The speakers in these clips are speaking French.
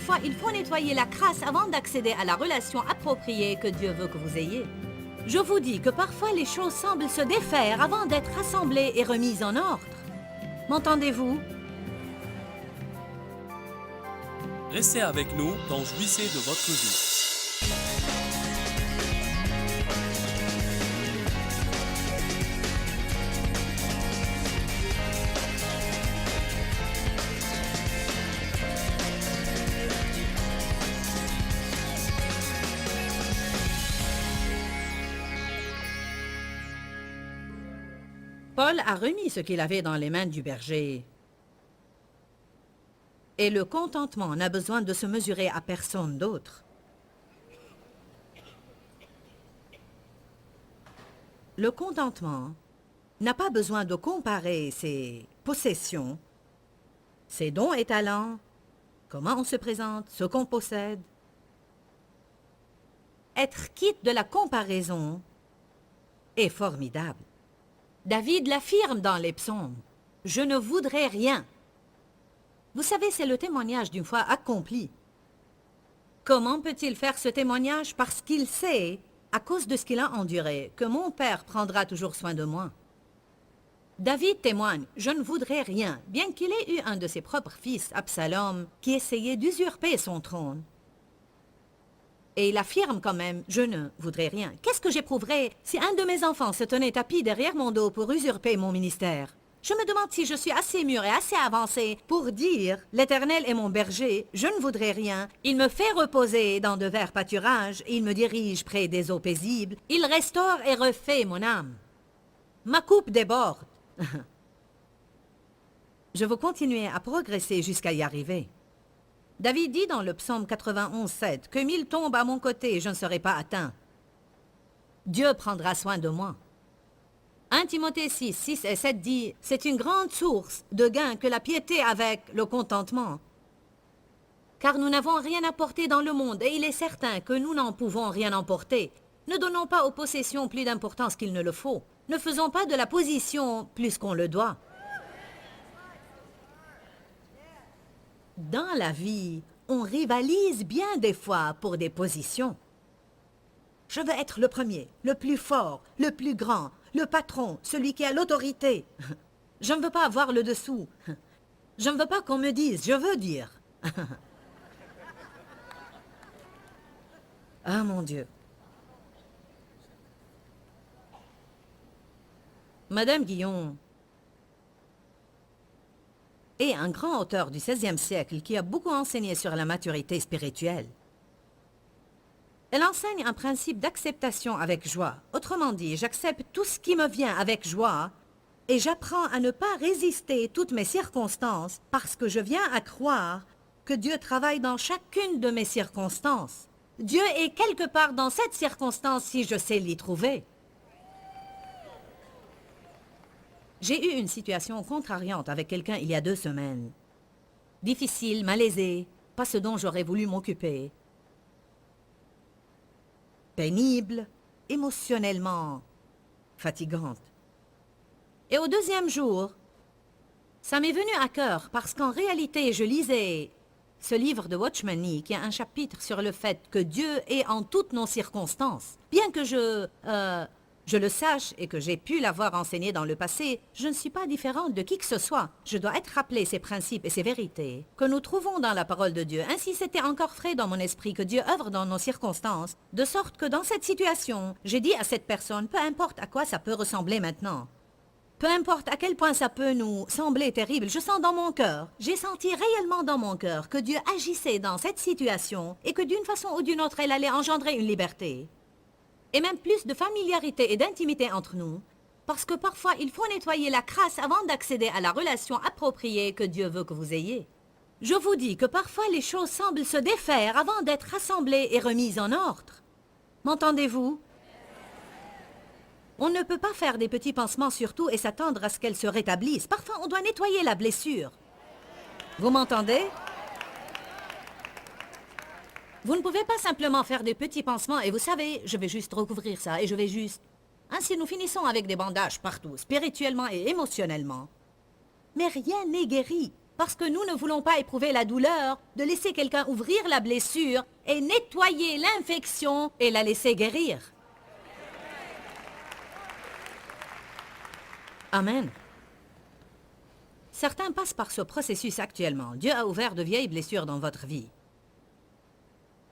parfois il faut nettoyer la crasse avant d'accéder à la relation appropriée que Dieu veut que vous ayez. Je vous dis que parfois les choses semblent se défaire avant d'être rassemblées et remises en ordre. M'entendez-vous? Restez avec nous dans Jouissez de votre vie. Paul a remis ce qu'il avait dans les mains du berger. Et le contentement n'a besoin de se mesurer à personne d'autre. Le contentement n'a pas besoin de comparer ses possessions, ses dons et talents, comment on se présente, ce qu'on possède. Être quitte de la comparaison est formidable. David l'affirme dans les psaumes. « Je ne voudrais rien. » Vous savez, c'est le témoignage d'une foi accomplie. Comment peut-il faire ce témoignage? Parce qu'il sait, à cause de ce qu'il a enduré, que mon Père prendra toujours soin de moi. David témoigne « Je ne voudrais rien », bien qu'il ait eu un de ses propres fils, Absalom, qui essayait d'usurper son trône. Et il affirme quand même « Je ne voudrais rien ». Qu'est-ce que j'éprouverais si un de mes enfants se tenait tapis derrière mon dos pour usurper mon ministère? Je me demande si je suis assez mûr et assez avancé pour dire « L'Éternel est mon berger, je ne voudrais rien. Il me fait reposer dans de verts pâturages, il me dirige près des eaux paisibles. Il restaure et refait mon âme. Ma coupe déborde. » Je veux continuer à progresser jusqu'à y arriver. David dit dans le psaume 91:7 que 1000 tombent à mon côté, je ne serai pas atteint. Dieu prendra soin de moi. 1 Timothée 6 et 7 dit, c'est une grande source de gain que la piété avec le contentement. Car nous n'avons rien apporté dans le monde et il est certain que nous n'en pouvons rien emporter. Ne donnons pas aux possessions plus d'importance qu'il ne le faut. Ne faisons pas de la position plus qu'on le doit. Dans la vie, on rivalise bien des fois pour des positions. Je veux être le premier, le plus fort, le plus grand, le patron, celui qui a l'autorité. Je ne veux pas avoir le dessous. Je ne veux pas qu'on me dise, je veux dire. Ah mon Dieu. Madame Guillon est un grand auteur du XVIe siècle qui a beaucoup enseigné sur la maturité spirituelle. Elle enseigne un principe d'acceptation avec joie. Autrement dit, j'accepte tout ce qui me vient avec joie et j'apprends à ne pas résister toutes mes circonstances parce que je viens à croire que Dieu travaille dans chacune de mes circonstances. Dieu est quelque part dans cette circonstance si je sais l'y trouver. J'ai eu une situation contrariante avec quelqu'un il y a 2 semaines. Difficile, malaisée, pas ce dont j'aurais voulu m'occuper. Pénible, émotionnellement fatigante. Et au 2e jour, ça m'est venu à cœur parce qu'en réalité, je lisais ce livre de Watchman Nee qui a un chapitre sur le fait que Dieu est en toutes nos circonstances. Bien que je le sache et que j'ai pu l'avoir enseigné dans le passé, je ne suis pas différente de qui que ce soit. Je dois être rappelé ces principes et ces vérités que nous trouvons dans la parole de Dieu. Ainsi, c'était encore frais dans mon esprit que Dieu œuvre dans nos circonstances, de sorte que dans cette situation, j'ai dit à cette personne, peu importe à quoi ça peut ressembler maintenant, peu importe à quel point ça peut nous sembler terrible, je sens dans mon cœur, j'ai senti réellement dans mon cœur que Dieu agissait dans cette situation et que d'une façon ou d'une autre, elle allait engendrer une liberté. Et même plus de familiarité et d'intimité entre nous, parce que parfois il faut nettoyer la crasse avant d'accéder à la relation appropriée que Dieu veut que vous ayez. Je vous dis que parfois les choses semblent se défaire avant d'être rassemblées et remises en ordre. M'entendez-vous? On ne peut pas faire des petits pansements sur tout et s'attendre à ce qu'elles se rétablissent. Parfois on doit nettoyer la blessure. Vous m'entendez? Vous ne pouvez pas simplement faire des petits pansements et vous savez, je vais juste recouvrir ça et je vais juste... Ainsi nous finissons avec des bandages partout, spirituellement et émotionnellement. Mais rien n'est guéri. Parce que nous ne voulons pas éprouver la douleur de laisser quelqu'un ouvrir la blessure et nettoyer l'infection et la laisser guérir. Amen. Certains passent par ce processus actuellement. Dieu a ouvert de vieilles blessures dans votre vie.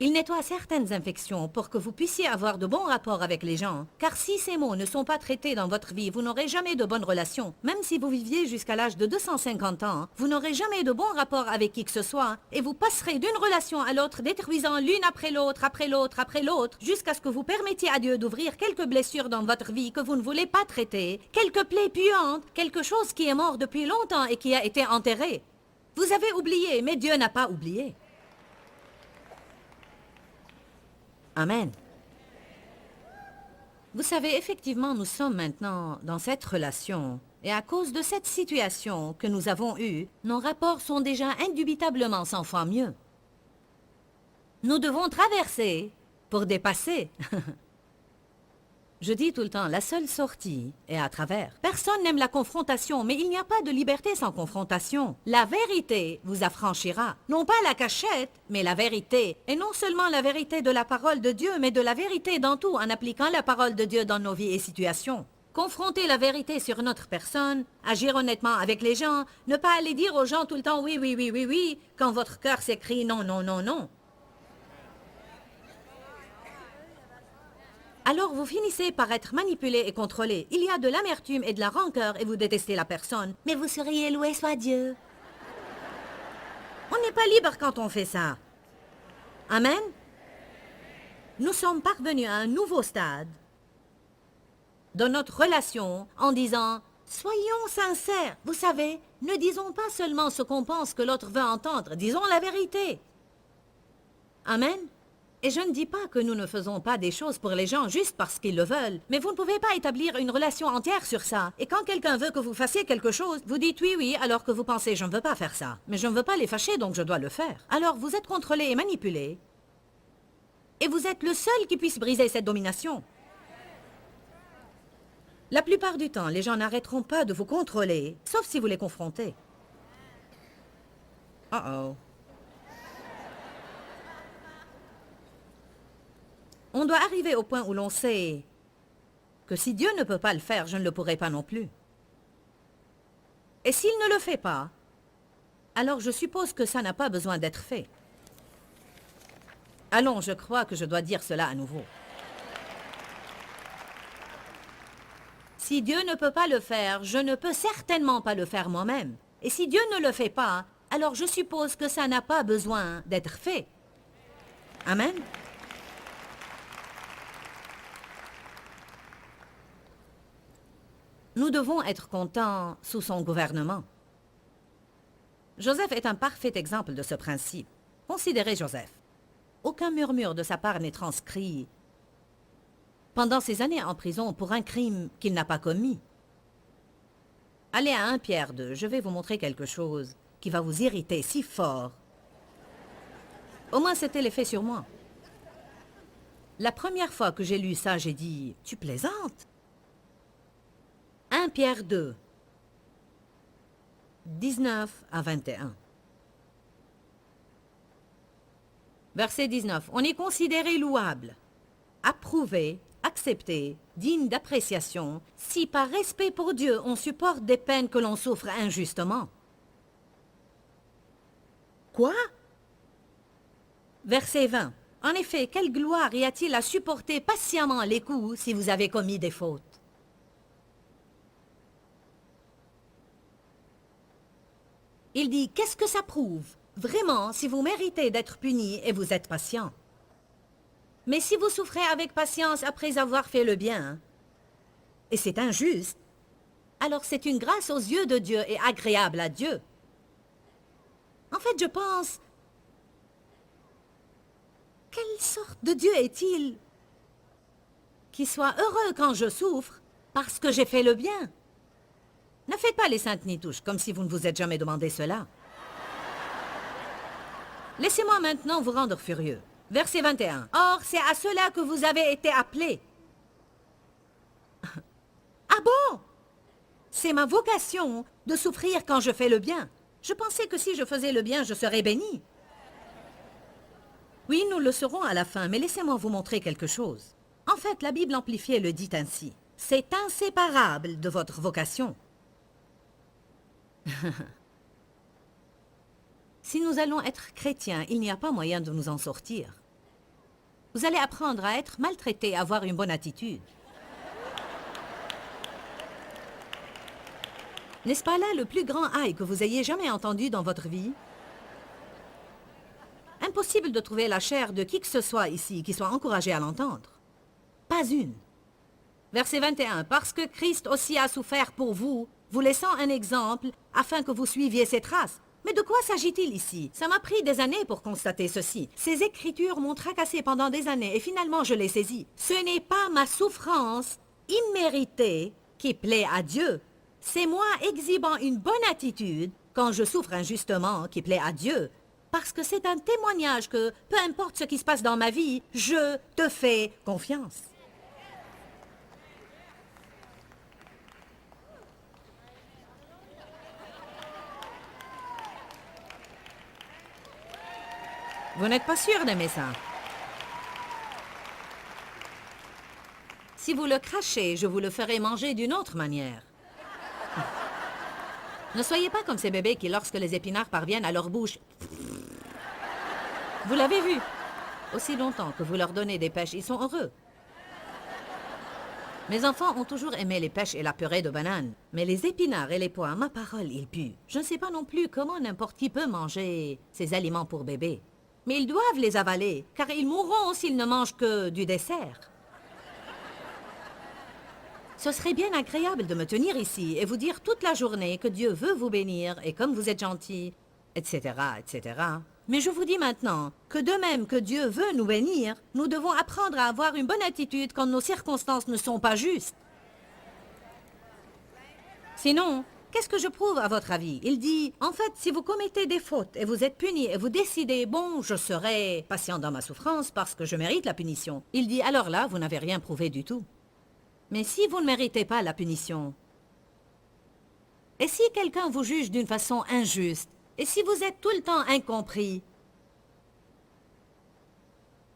Il nettoie certaines infections pour que vous puissiez avoir de bons rapports avec les gens. Car si ces maux ne sont pas traités dans votre vie, vous n'aurez jamais de bonnes relations. Même si vous viviez jusqu'à l'âge de 250 ans, vous n'aurez jamais de bons rapports avec qui que ce soit. Et vous passerez d'une relation à l'autre, détruisant l'une après l'autre, après l'autre, après l'autre, jusqu'à ce que vous permettiez à Dieu d'ouvrir quelques blessures dans votre vie que vous ne voulez pas traiter, quelques plaies puantes, quelque chose qui est mort depuis longtemps et qui a été enterré. Vous avez oublié, mais Dieu n'a pas oublié. Amen. Vous savez, effectivement, nous sommes maintenant dans cette relation. Et à cause de cette situation que nous avons eue, nos rapports sont déjà indubitablement 100 fois mieux. Nous devons traverser pour dépasser. Je dis tout le temps, la seule sortie est à travers. Personne n'aime la confrontation, mais il n'y a pas de liberté sans confrontation. La vérité vous affranchira. Non pas la cachette, mais la vérité. Et non seulement la vérité de la parole de Dieu, mais de la vérité dans tout, en appliquant la parole de Dieu dans nos vies et situations. Confronter la vérité sur notre personne, agir honnêtement avec les gens, ne pas aller dire aux gens tout le temps oui, oui, oui, oui, oui, quand votre cœur s'écrit non, non, non, non. Alors vous finissez par être manipulé et contrôlé. Il y a de l'amertume et de la rancœur et vous détestez la personne. Mais vous seriez loué soit Dieu. On n'est pas libre quand on fait ça. Amen. Nous sommes parvenus à un nouveau stade de notre relation en disant « Soyons sincères. Vous savez, ne disons pas seulement ce qu'on pense que l'autre veut entendre. Disons la vérité. » Amen. Et je ne dis pas que nous ne faisons pas des choses pour les gens juste parce qu'ils le veulent, mais vous ne pouvez pas établir une relation entière sur ça. Et quand quelqu'un veut que vous fassiez quelque chose, vous dites oui, oui, alors que vous pensez je ne veux pas faire ça. Mais je ne veux pas les fâcher, donc je dois le faire. Alors vous êtes contrôlé et manipulé. Et vous êtes le seul qui puisse briser cette domination. La plupart du temps, les gens n'arrêteront pas de vous contrôler, sauf si vous les confrontez. Oh. On doit arriver au point où l'on sait que si Dieu ne peut pas le faire, je ne le pourrai pas non plus. Et s'il ne le fait pas, alors je suppose que ça n'a pas besoin d'être fait. Allons, je crois que je dois dire cela à nouveau. Si Dieu ne peut pas le faire, je ne peux certainement pas le faire moi-même. Et si Dieu ne le fait pas, alors je suppose que ça n'a pas besoin d'être fait. Amen. Nous devons être contents sous son gouvernement. Joseph est un parfait exemple de ce principe. Considérez Joseph. Aucun murmure de sa part n'est transcrit pendant ses années en prison pour un crime qu'il n'a pas commis. Allez à 1 Pierre 2, je vais vous montrer quelque chose qui va vous irriter si fort. Au moins c'était l'effet sur moi. La première fois que j'ai lu ça, j'ai dit « Tu plaisantes ?» 1 Pierre 2, 19 à 21. Verset 19. On est considéré louable, approuvé, accepté, digne d'appréciation, si par respect pour Dieu on supporte des peines que l'on souffre injustement. Quoi? Verset 20. En effet, quelle gloire y a-t-il à supporter patiemment les coups si vous avez commis des fautes? Il dit, qu'est-ce que ça prouve? Vraiment, si vous méritez d'être puni et vous êtes patient. Mais si vous souffrez avec patience après avoir fait le bien, et c'est injuste, alors c'est une grâce aux yeux de Dieu et agréable à Dieu. En fait, je pense, quelle sorte de Dieu est-il qui soit heureux quand je souffre parce que j'ai fait le bien? Ne faites pas les saintes nitouches, comme si vous ne vous êtes jamais demandé cela. Laissez-moi maintenant vous rendre furieux. Verset 21. Or, c'est à cela que vous avez été appelés. Ah bon? C'est ma vocation de souffrir quand je fais le bien. Je pensais que si je faisais le bien, je serais bénie. Oui, nous le serons à la fin, mais laissez-moi vous montrer quelque chose. En fait, la Bible amplifiée le dit ainsi. C'est inséparable de votre vocation. Si nous allons être chrétiens, il n'y a pas moyen de nous en sortir. Vous allez apprendre à être maltraité, à avoir une bonne attitude. N'est-ce pas là le plus grand aïe que vous ayez jamais entendu dans votre vie? Impossible de trouver la chair de qui que ce soit ici qui soit encouragé à l'entendre. Pas une. Verset 21. Parce que Christ aussi a souffert pour vous, vous laissant un exemple, afin que vous suiviez ses traces. Mais de quoi s'agit-il ici? Ça m'a pris des années pour constater ceci. Ces écritures m'ont tracassé pendant des années et finalement je les saisis. Ce n'est pas ma souffrance imméritée qui plaît à Dieu. C'est moi exhibant une bonne attitude quand je souffre injustement qui plaît à Dieu. Parce que c'est un témoignage que, peu importe ce qui se passe dans ma vie, je te fais confiance. Vous n'êtes pas sûr d'aimer ça? Si vous le crachez, je vous le ferai manger d'une autre manière. Ne soyez pas comme ces bébés qui, lorsque les épinards parviennent à leur bouche... Vous l'avez vu? Aussi longtemps que vous leur donnez des pêches, ils sont heureux. Mes enfants ont toujours aimé les pêches et la purée de bananes. Mais les épinards et les pois, ma parole, ils puent. Je ne sais pas non plus comment n'importe qui peut manger ces aliments pour bébés. Mais ils doivent les avaler, car ils mourront s'ils ne mangent que du dessert. Ce serait bien agréable de me tenir ici et vous dire toute la journée que Dieu veut vous bénir et comme vous êtes gentil, etc., etc. Mais je vous dis maintenant que de même que Dieu veut nous bénir, nous devons apprendre à avoir une bonne attitude quand nos circonstances ne sont pas justes. Sinon, qu'est-ce que je prouve à votre avis? Il dit, en fait, si vous commettez des fautes et vous êtes puni et vous décidez, bon, je serai patient dans ma souffrance parce que je mérite la punition. Il dit, alors là, vous n'avez rien prouvé du tout. Mais si vous ne méritez pas la punition, et si quelqu'un vous juge d'une façon injuste, et si vous êtes tout le temps incompris,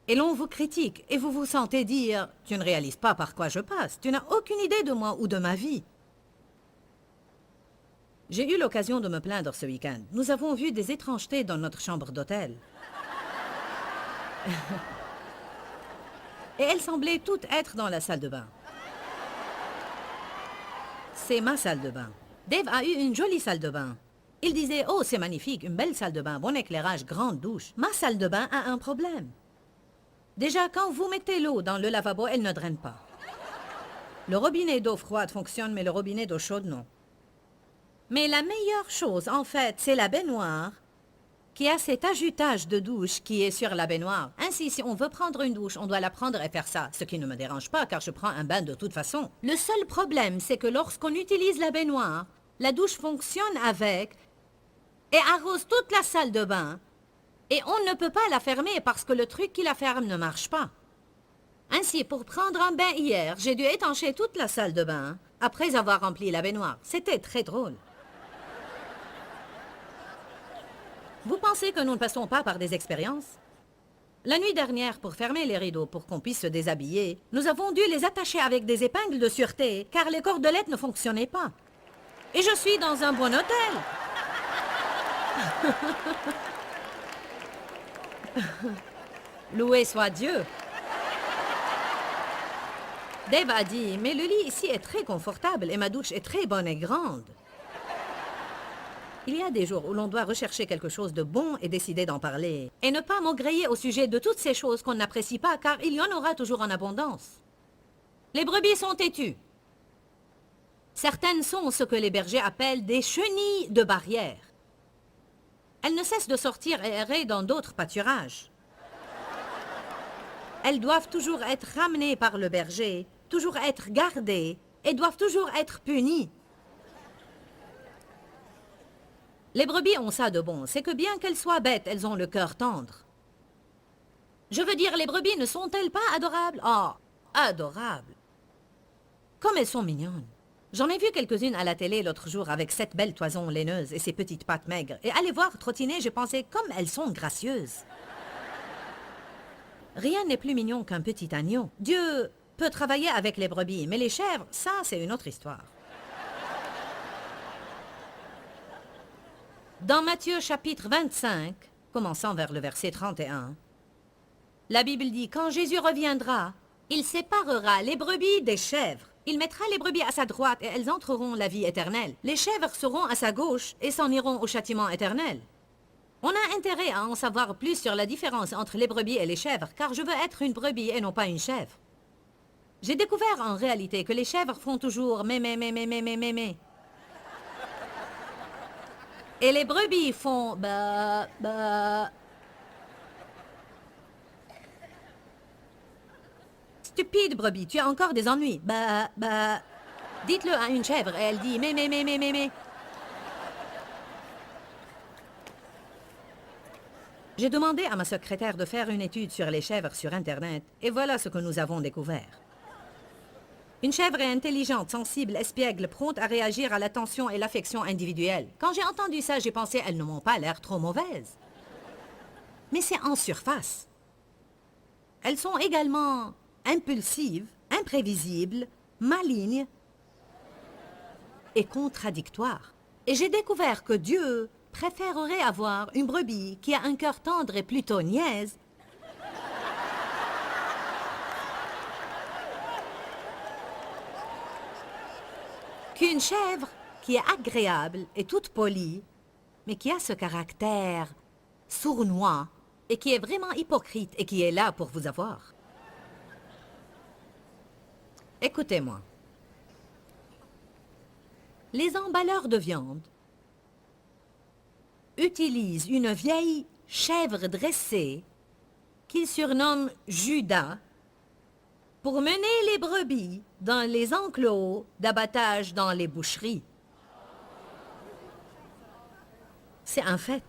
et l'on vous critique, et vous vous sentez dire « Tu ne réalises pas par quoi je passe, tu n'as aucune idée de moi ou de ma vie ». J'ai eu l'occasion de me plaindre ce week-end. Nous avons vu des étrangetés dans notre chambre d'hôtel. Et elles semblaient toutes être dans la salle de bain. C'est ma salle de bain. Dave a eu une jolie salle de bain. Il disait, oh, c'est magnifique, une belle salle de bain, bon éclairage, grande douche. Ma salle de bain a un problème. Déjà, quand vous mettez l'eau dans le lavabo, elle ne draine pas. Le robinet d'eau froide fonctionne, mais le robinet d'eau chaude, non. Mais la meilleure chose, en fait, c'est la baignoire qui a cet ajutage de douche qui est sur la baignoire. Ainsi, si on veut prendre une douche, on doit la prendre et faire ça, ce qui ne me dérange pas car je prends un bain de toute façon. Le seul problème, c'est que lorsqu'on utilise la baignoire, la douche fonctionne avec et arrose toute la salle de bain et on ne peut pas la fermer parce que le truc qui la ferme ne marche pas. Ainsi, pour prendre un bain hier, j'ai dû étancher toute la salle de bain après avoir rempli la baignoire. C'était très drôle. Vous pensez que nous ne passons pas par des expériences? La nuit dernière, pour fermer les rideaux pour qu'on puisse se déshabiller, nous avons dû les attacher avec des épingles de sûreté, car les cordelettes ne fonctionnaient pas. Et je suis dans un bon hôtel. Loué soit Dieu. Dave a dit, mais le lit ici est très confortable et ma douche est très bonne et grande. Il y a des jours où l'on doit rechercher quelque chose de bon et décider d'en parler. Et ne pas maugréer au sujet de toutes ces choses qu'on n'apprécie pas, car il y en aura toujours en abondance. Les brebis sont têtues. Certaines sont ce que les bergers appellent des chenilles de barrière. Elles ne cessent de sortir et errer dans d'autres pâturages. Elles doivent toujours être ramenées par le berger, toujours être gardées et doivent toujours être punies. Les brebis ont ça de bon, c'est que bien qu'elles soient bêtes, elles ont le cœur tendre. Je veux dire, les brebis ne sont-elles pas adorables? Oh, adorables! Comme elles sont mignonnes. J'en ai vu quelques-unes à la télé l'autre jour avec cette belle toison laineuse et ses petites pattes maigres. Et à les voir trottiner, j'ai pensé comme elles sont gracieuses. Rien n'est plus mignon qu'un petit agneau. Dieu peut travailler avec les brebis, mais les chèvres, ça, c'est une autre histoire. Dans Matthieu chapitre 25, commençant vers le verset 31, la Bible dit « Quand Jésus reviendra, il séparera les brebis des chèvres. Il mettra les brebis à sa droite et elles entreront la vie éternelle. Les chèvres seront à sa gauche et s'en iront au châtiment éternel. » On a intérêt à en savoir plus sur la différence entre les brebis et les chèvres, car je veux être une brebis et non pas une chèvre. J'ai découvert en réalité que les chèvres font toujours mé. Et les brebis font ba. Stupide brebis, tu as encore des ennuis. Ba. Dites-le à une chèvre et elle dit mé. J'ai demandé à ma secrétaire de faire une étude sur les chèvres sur Internet et voilà ce que nous avons découvert. Une chèvre est intelligente, sensible, espiègle, prompte à réagir à l'attention et l'affection individuelle. Quand j'ai entendu ça, j'ai pensé elles ne m'ont pas l'air trop mauvaises. Mais c'est en surface. Elles sont également impulsives, imprévisibles, malignes et contradictoires. Et j'ai découvert que Dieu préférerait avoir une brebis qui a un cœur tendre et plutôt niaise qu'une chèvre qui est agréable et toute polie, mais qui a ce caractère sournois et qui est vraiment hypocrite et qui est là pour vous avoir. Écoutez-moi. Les emballeurs de viande utilisent une vieille chèvre dressée qu'ils surnomment Judas pour mener les brebis dans les enclos d'abattage dans les boucheries. C'est un fait.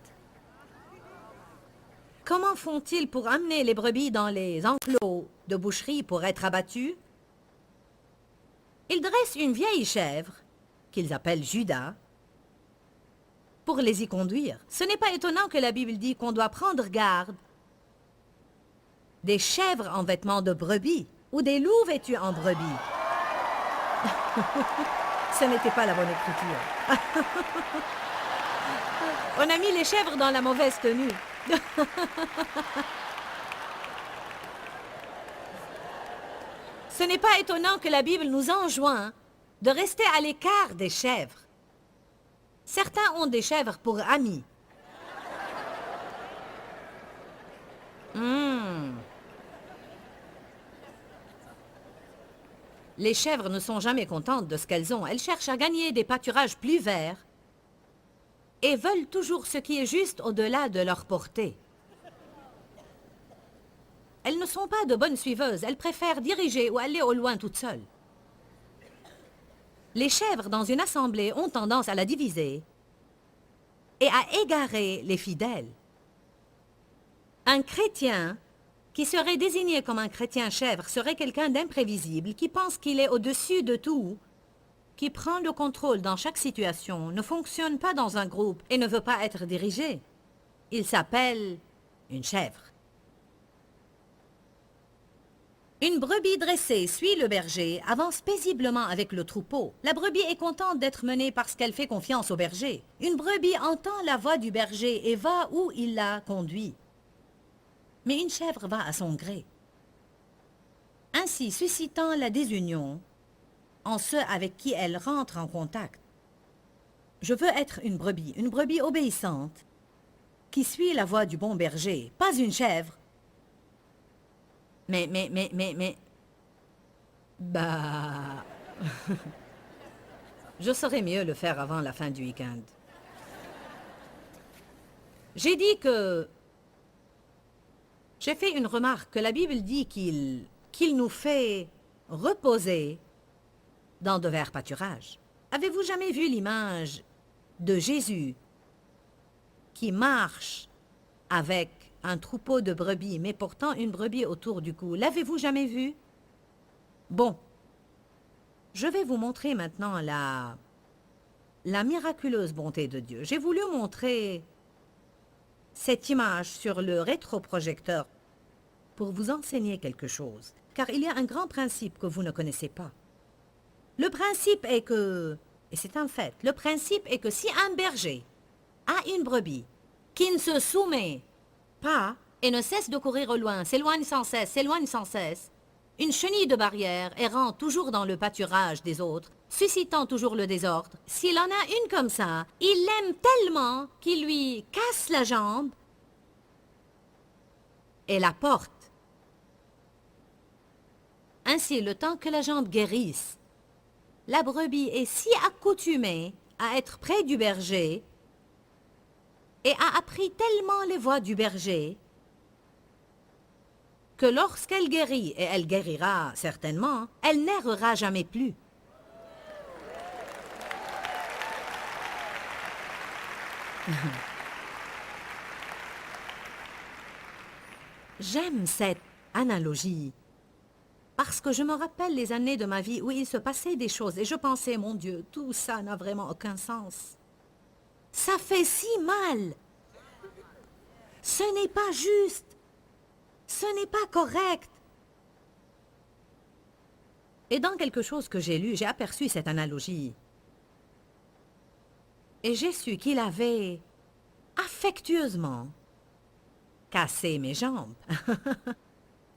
Comment font-ils pour amener les brebis dans les enclos de boucherie pour être abattues? Ils dressent une vieille chèvre, qu'ils appellent Judas, pour les y conduire. Ce n'est pas étonnant que la Bible dit qu'on doit prendre garde des chèvres en vêtements de brebis ou des loups vêtus en brebis. Ce n'était pas la bonne écriture. On a mis les chèvres dans la mauvaise tenue. Ce n'est pas étonnant que la Bible nous enjoint de rester à l'écart des chèvres. Certains ont des chèvres pour amis. Les chèvres ne sont jamais contentes de ce qu'elles ont. Elles cherchent à gagner des pâturages plus verts et veulent toujours ce qui est juste au-delà de leur portée. Elles ne sont pas de bonnes suiveuses. Elles préfèrent diriger ou aller au loin toutes seules. Les chèvres dans une assemblée ont tendance à la diviser et à égarer les fidèles. Un chrétien qui serait désigné comme un chrétien chèvre serait quelqu'un d'imprévisible, qui pense qu'il est au-dessus de tout, qui prend le contrôle dans chaque situation, ne fonctionne pas dans un groupe et ne veut pas être dirigé. Il s'appelle une chèvre. Une brebis dressée suit le berger, avance paisiblement avec le troupeau. La brebis est contente d'être menée parce qu'elle fait confiance au berger. Une brebis entend la voix du berger et va où il la conduit. Mais une chèvre va à son gré, ainsi suscitant la désunion en ceux avec qui elle rentre en contact. Je veux être une brebis obéissante, qui suit la voix du bon berger, pas une chèvre. Mais... Bah... Je saurais mieux le faire avant la fin du week-end. J'ai dit que... J'ai fait une remarque que la Bible dit qu'il nous fait reposer dans de verts pâturages. Avez-vous jamais vu l'image de Jésus qui marche avec un troupeau de brebis, mais portant une brebis autour du cou? L'avez-vous jamais vu? Bon, Je vais vous montrer maintenant la miraculeuse bonté de Dieu. J'ai voulu montrer cette image sur le rétroprojecteur pour vous enseigner quelque chose, car il y a un grand principe que vous ne connaissez pas. Le principe est que, et c'est un fait, le principe est que si un berger a une brebis qui ne se soumet pas et ne cesse de courir au loin, s'éloigne sans cesse, une chenille de barrière errant toujours dans le pâturage des autres, suscitant toujours le désordre, s'il en a une comme ça, il l'aime tellement qu'il lui casse la jambe et la porte. Ainsi, le temps que la jambe guérisse, la brebis est si accoutumée à être près du berger et a appris tellement les voies du berger que lorsqu'elle guérit, et elle guérira certainement, elle n'errera jamais plus. J'aime cette analogie parce que je me rappelle les années de ma vie où il se passait des choses et je pensais, mon Dieu, tout ça n'a vraiment aucun sens. Ça fait si mal. Ce n'est pas juste. Ce n'est pas correct. Et dans quelque chose que j'ai lu, j'ai aperçu cette analogie. Et j'ai su qu'il avait affectueusement cassé mes jambes.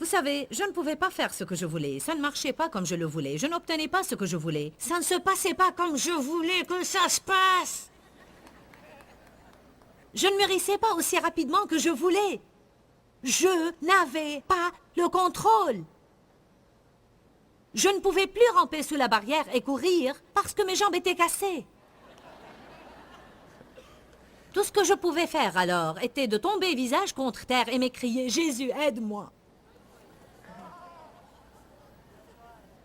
Vous savez, je ne pouvais pas faire ce que je voulais. Ça ne marchait pas comme je le voulais. Je n'obtenais pas ce que je voulais. Ça ne se passait pas comme je voulais que ça se passe. Je ne mûrissais pas aussi rapidement que je voulais. Je n'avais pas le contrôle. Je ne pouvais plus ramper sous la barrière et courir parce que mes jambes étaient cassées. Tout ce que je pouvais faire alors était de tomber visage contre terre et m'écrier « Jésus, aide-moi ».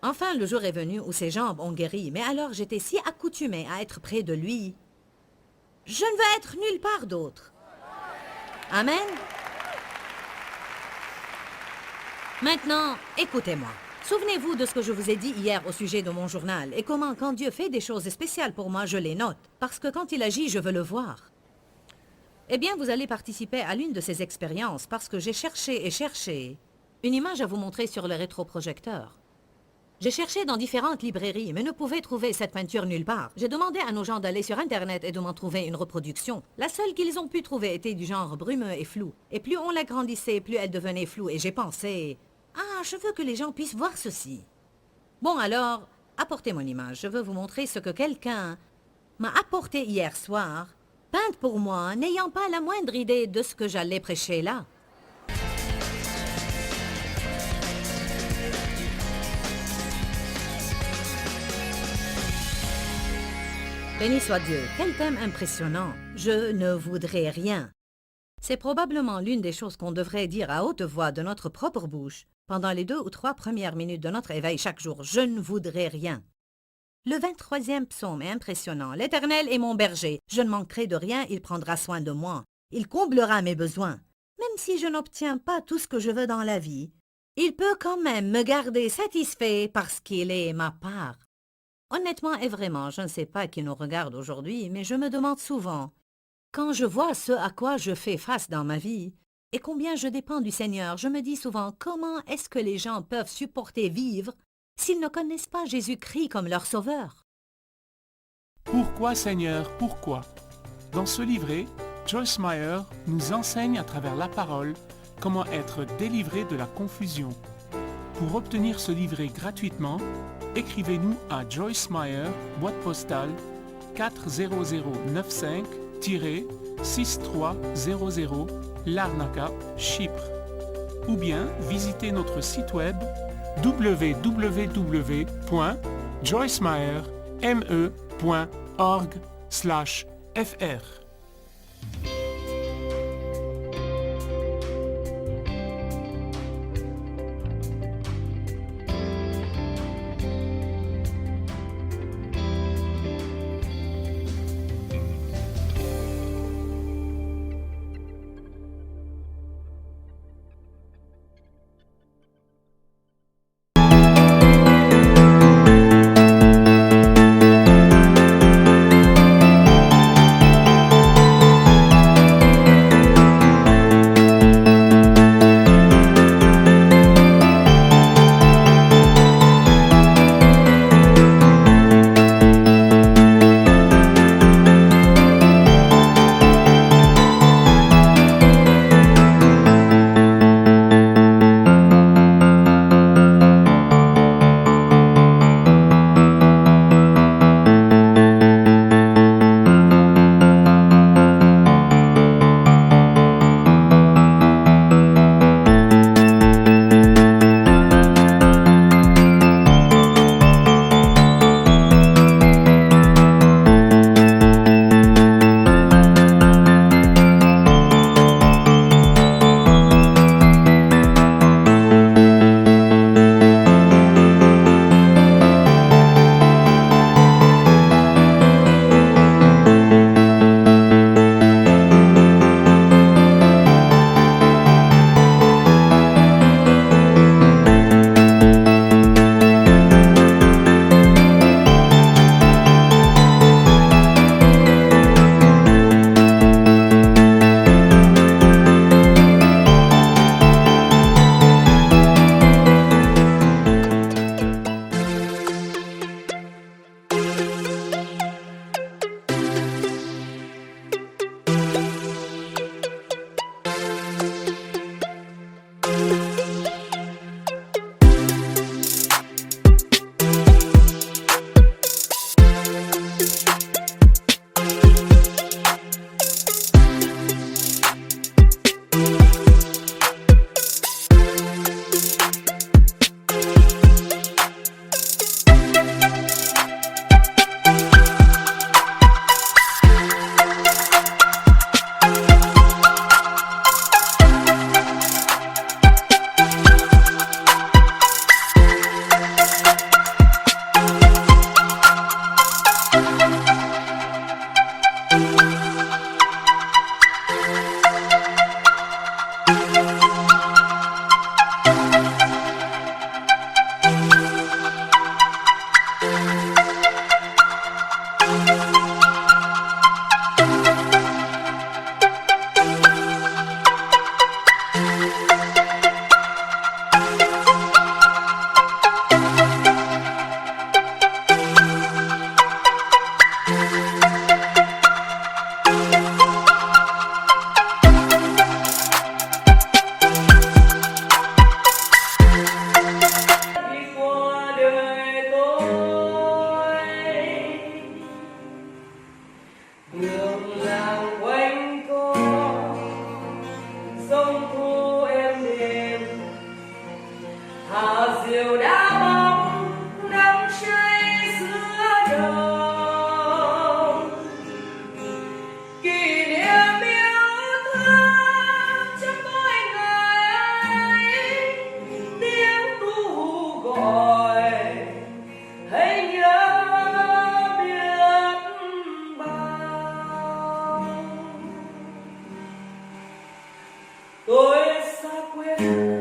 Enfin, le jour est venu où ses jambes ont guéri, mais alors j'étais si accoutumée à être près de lui. Je ne veux être nulle part d'autre. Amen. Maintenant, écoutez-moi. Souvenez-vous de ce que je vous ai dit hier au sujet de mon journal et comment, quand Dieu fait des choses spéciales pour moi, je les note. Parce que quand il agit, je veux le voir. Eh bien, vous allez participer à l'une de ces expériences parce que j'ai cherché et cherché une image à vous montrer sur le rétroprojecteur. J'ai cherché dans différentes librairies, mais ne pouvais trouver cette peinture nulle part. J'ai demandé à nos gens d'aller sur Internet et de m'en trouver une reproduction. La seule qu'ils ont pu trouver était du genre brumeux et flou. Et plus on l'agrandissait, plus elle devenait floue. Et j'ai pensé, ah, je veux que les gens puissent voir ceci. Bon alors, apportez mon image. Je veux vous montrer ce que quelqu'un m'a apporté hier soir, peinte pour moi, n'ayant pas la moindre idée de ce que j'allais prêcher là. Béni soit Dieu, quel thème impressionnant. Je ne voudrais rien. C'est probablement l'une des choses qu'on devrait dire à haute voix de notre propre bouche pendant les 2 ou 3 premières minutes de notre éveil chaque jour. Je ne voudrais rien. Le 23e psaume est impressionnant. L'Éternel est mon berger. Je ne manquerai de rien, il prendra soin de moi. Il comblera mes besoins. Même si je n'obtiens pas tout ce que je veux dans la vie, il peut quand même me garder satisfait parce qu'il est ma part. Honnêtement et vraiment, je ne sais pas qui nous regarde aujourd'hui, mais je me demande souvent, quand je vois ce à quoi je fais face dans ma vie, et combien je dépends du Seigneur, je me dis souvent, comment est-ce que les gens peuvent supporter vivre s'ils ne connaissent pas Jésus-Christ comme leur sauveur? Pourquoi Seigneur, pourquoi? Dans ce livret, Joyce Meyer nous enseigne à travers la parole comment être délivré de la confusion. Pour obtenir ce livret gratuitement, écrivez-nous à Joyce Meyer, boîte postale 40095-6300 Larnaca, Chypre. Ou bien visitez notre site web www.joycemeyer.org/fr. with